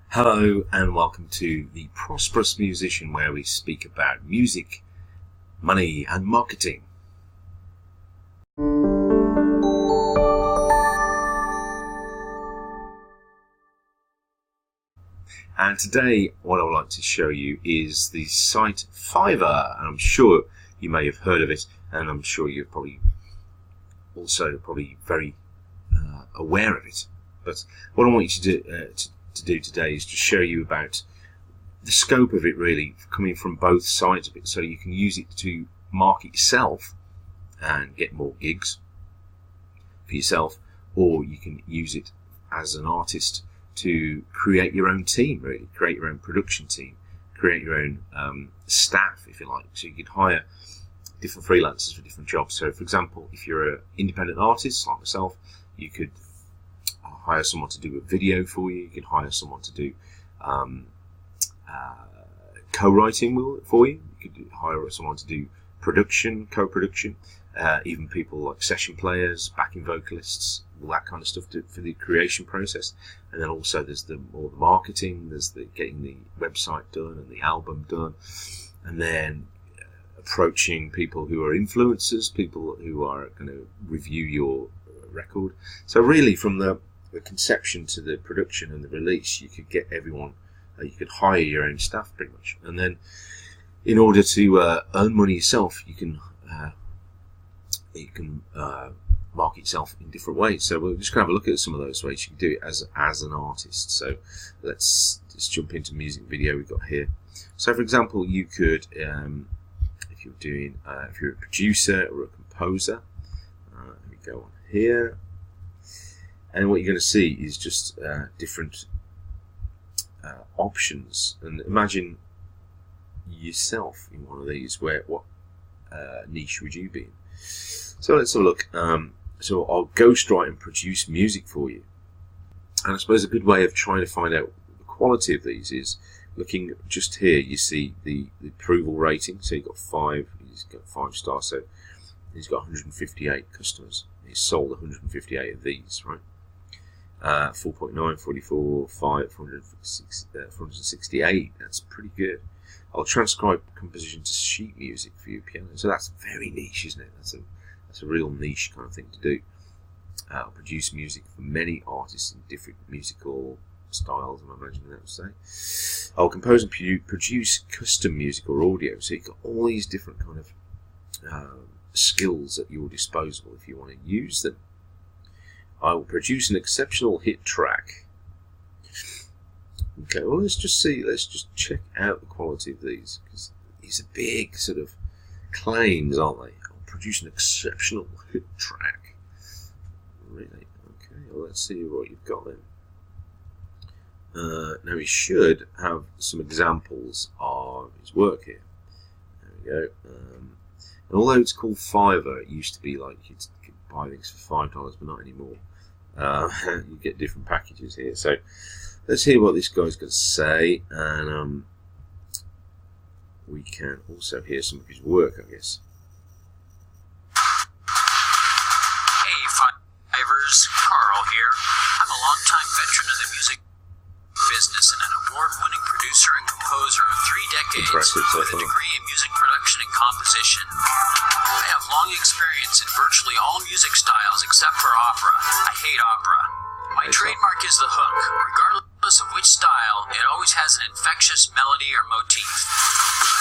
Hello and welcome to The Prosperous Musician, where we speak about music, money and marketing. And today what I would like to show you is the site Fiverr, and I'm sure you may have heard of it, and I'm sure you're probably very aware of it. But what I want you to do today is to show you about the scope of it, really coming from both sides of it, so you can use it to market yourself and get more gigs for yourself, or you can use it as an artist to create your own team, really create your own production team, create your own staff, if you like. So you could hire different freelancers for different jobs. So for example, if you're an independent artist like myself, you could hire someone to do a video for you. You can hire someone to do co-writing for you. You could hire someone to do production, co-production, even people like session players, backing vocalists, all that kind of stuff for the creation process. And then also there's all the marketing, there's the getting the website done and the album done, and then approaching people who are influencers, people who are going to review your record. So really, from the conception to the production and the release, you could get everyone, you could hire your own staff pretty much. And then in order to earn money yourself, you can market yourself in different ways. So we're just going to have a look at some of those ways you can do it as an artist. So let's just jump into music video we've got here. So for example, you could if you're a producer or a composer, we go on here. And what you're going to see is just different options. And imagine yourself in one of these. What niche would you be in? So let's have a look. So I'll ghostwrite and produce music for you. And I suppose a good way of trying to find out the quality of these is looking just here. You see the approval rating. So you've got he's got 5 stars. So he's got 158 customers. He's sold 158 of these, right? 4.9, 44, 5, 468. That's pretty good. I'll transcribe composition to sheet music for you, piano. So that's very niche, isn't it? That's a real niche kind of thing to do. I'll produce music for many artists in different musical styles, I'm imagining that would say. I'll compose and produce custom music or audio. So you've got all these different kind of skills at your disposal if you want to use them. I will produce an exceptional hit track. Okay, well let's just check out the quality of these, because these are big sort of claims, aren't they? I'll produce an exceptional hit track. Really? Okay, well let's see what you've got then. Now we should have some examples of his work here. There we go. And although it's called Fiverr, it used to be like you could buy things for $5, but not anymore. You get different packages here. So let's hear what this guy's going to say, and we can also hear some of his work, I guess. Hey, Fivers, Carl here. I'm a longtime veteran of the music business and an award-winning producer and composer of 3 decades with a degree in music production and composition. I have long experience in virtually all music styles except for opera. I hate opera. My trademark is the hook. Regardless of which style, it always has an infectious melody or motif.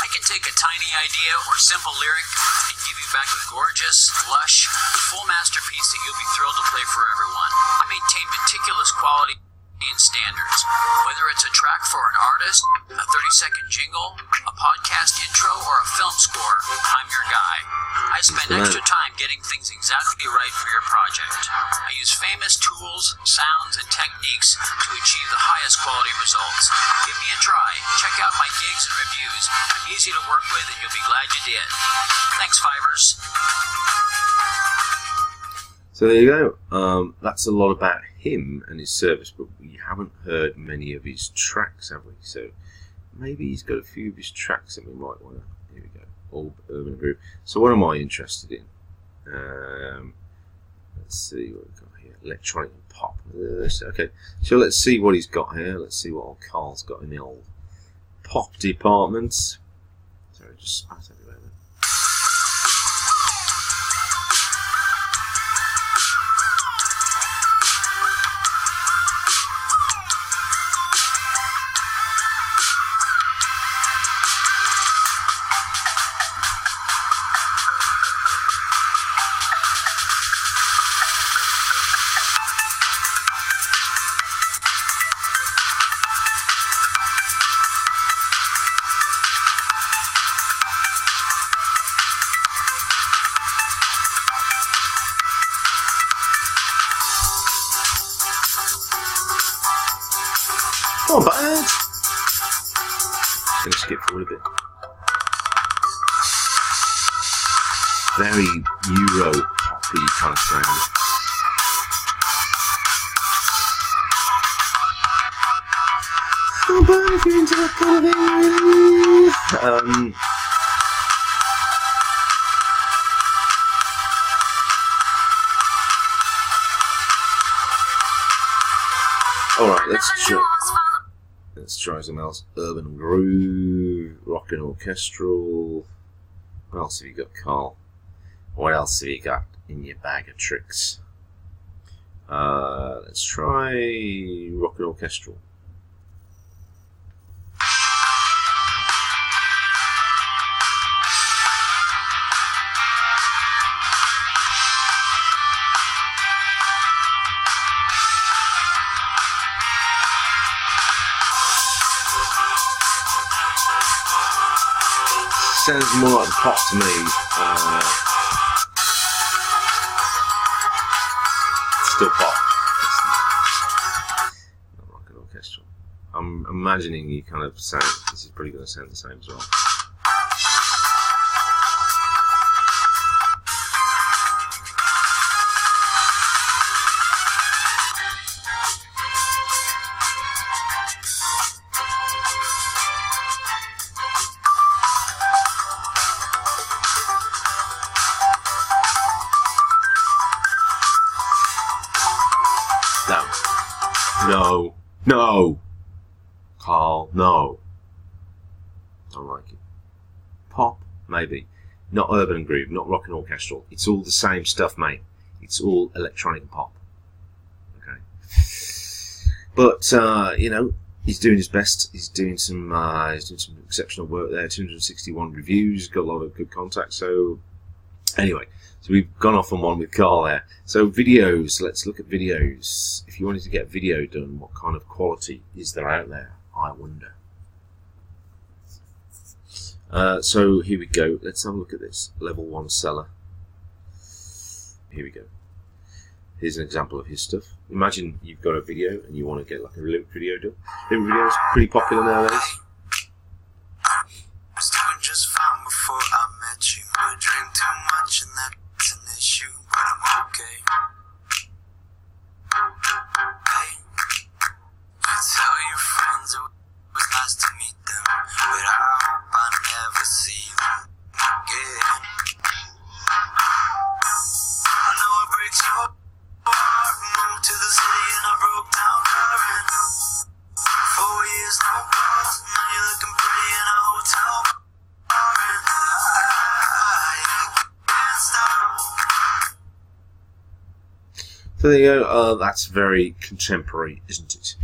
I can take a tiny idea or simple lyric and give you back a gorgeous, lush, full masterpiece that you'll be thrilled to play for everyone. I maintain meticulous quality and standards. Whether it's a track for an artist, a 30-second jingle, a podcast intro, or a film score, I'm your guy. I spend extra time getting things exactly right for your project. I use famous tools, sounds, and techniques to achieve the highest quality results. Give me a try. Check out my gigs and reviews. I'm easy to work with, and you'll be glad you did. Thanks, Fivers. So there you go. That's a lot about him and his service, but we haven't heard many of his tracks, have we? So maybe he's got a few of his tracks that we might want to. Here we go. All urban groove. So what am I interested in? Let's see what we've got here. electronic and pop. Okay, so let's see what he's got here. Let's see what old Carl's got in the old pop department. Sorry, just spat everywhere then. Not bad. Just gonna skip forward a bit. Very Euro poppy kind of sound. Not bad if you're into that kind of thing, really. Alright, let's try some else. Urban groove, rock and orchestral. What else have you got, Carl? What else have you got in your bag of tricks? Let's try rock and orchestral. Sounds more like the pop to me. Still pop. Not rock and orchestral. I'm imagining you kind of sound. This is probably going to sound the same as well. No. No. Carl, no. Don't like it. Pop, maybe. Not urban and groove, not rock and orchestral. It's all the same stuff, mate. It's all electronic and pop. Okay. But, you know, he's doing his best. He's doing some exceptional work there. 261 reviews, got a lot of good contacts. So, anyway. So we've gone off on one with Carl there. So videos, let's look at videos. If you wanted to get a video done, what kind of quality is there out there? I wonder. So here we go. Let's have a look at this. Level 1 seller. Here we go. Here's an example of his stuff. Imagine you've got a video and you want to get like a lyric video done. Lyric video is pretty popular nowadays. I was doing just fine before I met you. I drink too much and that's an issue, but I'm okay. Hey, you tell your friends it was nice to meet them, but I hope I never see them again. I know it breaks your heart. Moved to the city and I broke down crying. 4 years, no calls. Now you're looking pretty in a hotel bar, and I can't stop. So there you go. That's very contemporary, isn't it?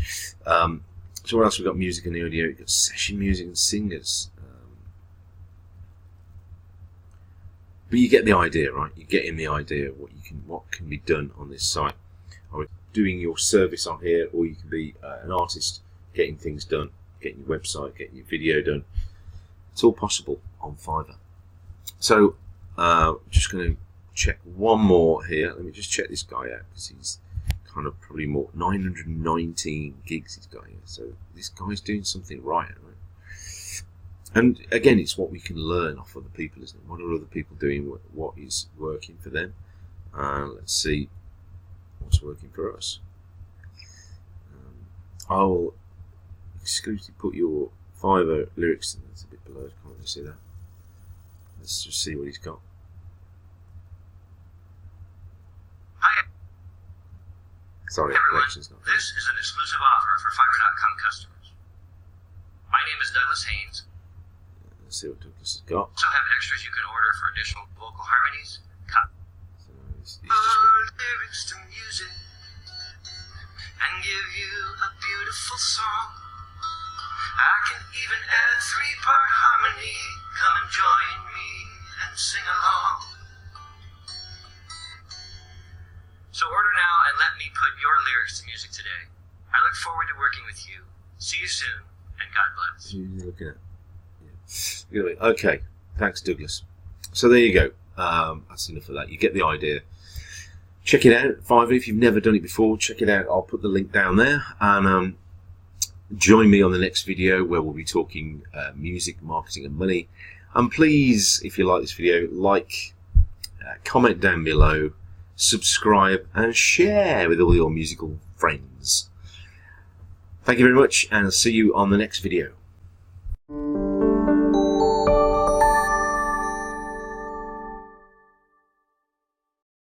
So what else? We've got music and audio. We've got session music and singers. But you get the idea, right? You're getting the idea of what can be done on this site. Or doing your service on here, or you can be an artist getting things done, getting your website, getting your video done. It's all possible on Fiverr. So, just going to check one more here. Let me just check this guy out because he's kind of probably more 919 gigs he's got here. So this guy's doing something right? And again, it's what we can learn off other people, isn't it? What are other people doing? What is working for them? Let's see what's working for us. I'll exclusively put your Fiverr lyrics in. That's a bit below. Can't really see that. Let's just see what he's got. Sorry, Hey everyone, connection's not. this is an exclusive offer for Fiverr.com customers. My name is Douglas Haynes. Let's see what Douglas has got. Also have extras you can order for additional vocal harmonies. So he's just got Lyrics to music and give you a beautiful song. I can even add 3-part harmony. Come and join me and sing along. So order now and let me put your lyrics to music today. I look forward to working with you. See you soon, and God bless. Who are you looking at? Yeah. Okay, thanks, Douglas. So there you go. That's enough of that. You get the idea. Check it out, Fiverr. If you've never done it before, check it out. I'll put the link down there. And join me on the next video where we'll be talking music, marketing, and money. And please, if you like this video, like, comment down below, subscribe, and share with all your musical friends. Thank you very much, and I'll see you on the next video.